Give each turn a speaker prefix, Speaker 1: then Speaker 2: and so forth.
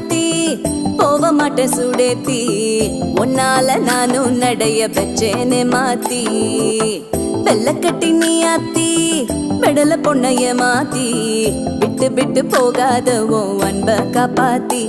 Speaker 1: சாத்தி போக மாட்டேன் சுடேத்தி உன்னால நானும் நடைய வச்சேனே மாத்தி வெள்ளக்கட்டி நீ ஆத்தி பெடல பொண்ணைய மாத்தி விட்டு விட்டு போகாத உன் அன்ப காப்பாத்தி